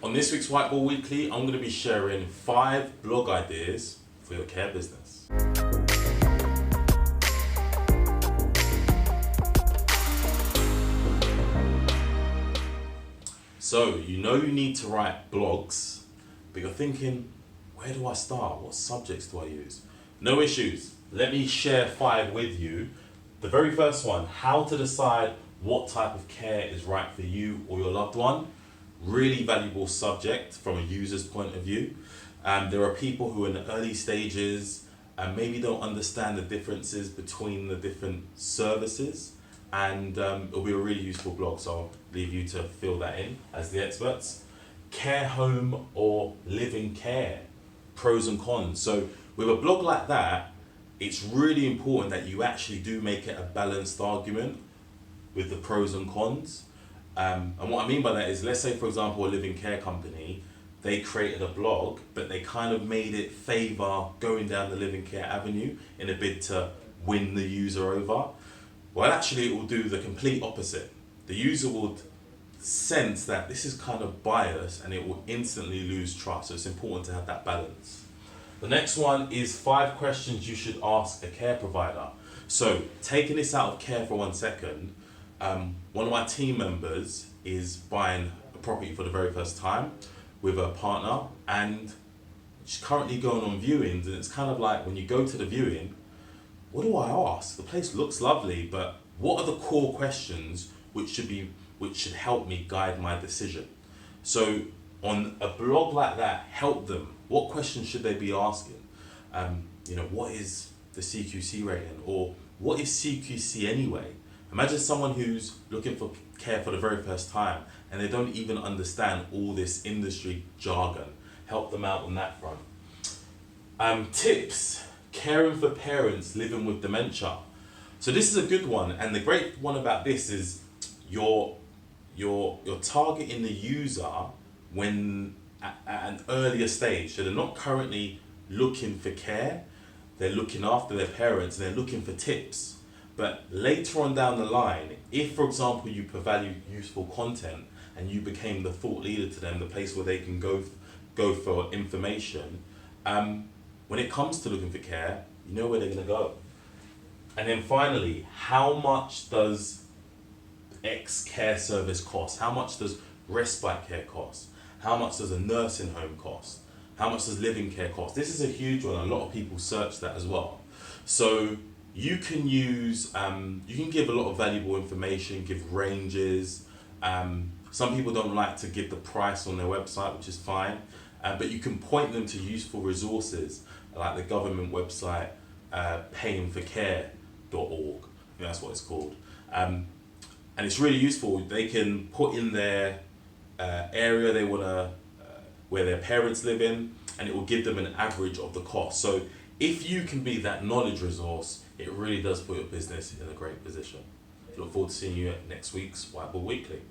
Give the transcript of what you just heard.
On this week's Whiteboard Weekly, I'm going to be sharing 5 blog ideas for your care business. So, you know you need to write blogs, but you're thinking, where do I start? What subjects do I use? No issues. Let me share 5 with you. The very first one, how to decide what type of care is right for you or your loved one. Really valuable subject from a user's point of view. There are people who are in the early stages and maybe don't understand the differences between the different services, and it'll be a really useful blog, so I'll leave you to fill that in as the experts. Care home or living care, pros and cons. So with a blog like that, it's really important that you actually do make it a balanced argument with the pros and cons. And what I mean by that is, let's say for example a living care company, they created a blog but they kind of made it favour going down the living care avenue in a bid to win the user over. Well, actually it will do the complete opposite. The user would sense that this is kind of biased and it will instantly lose trust. So it's important to have that balance. The next one is 5 questions you should ask a care provider. So taking this out of care for 1 second, one of my team members is buying a property for the very first time with a partner, and she's currently going on viewings, and it's kind of like when you go to the viewing, what do I ask? The place looks lovely, but what are the core questions which should help me guide my decision? So on a blog like that, help them. What questions should they be asking? What is the CQC rating, or what is CQC anyway? Imagine someone who's looking for care for the very first time and they don't even understand all this industry jargon. Help them out on that front. Tips, caring for parents living with dementia. So this is a good one, and the great one about this is you're targeting the user when at an earlier stage. So they're not currently looking for care, they're looking after their parents and they're looking for tips. But later on down the line, if for example you provide useful content and you became the thought leader to them, the place where they can go for information, when it comes to looking for care, you know where they're going to go. And then finally, how much does X care service cost? How much does respite care cost? How much does a nursing home cost? How much does living care cost? This is a huge one. A lot of people search that as well. So you can use, you can give a lot of valuable information, give ranges. Some people don't like to give the price on their website, which is fine, but you can point them to useful resources like the government website, payingforcare.org. That's what it's called. And it's really useful. They can put in their area they want to, where their parents live in, and it will give them an average of the cost. So if you can be that knowledge resource, it really does put your business in a great position. Look forward to seeing you at next week's Whiteboard Weekly.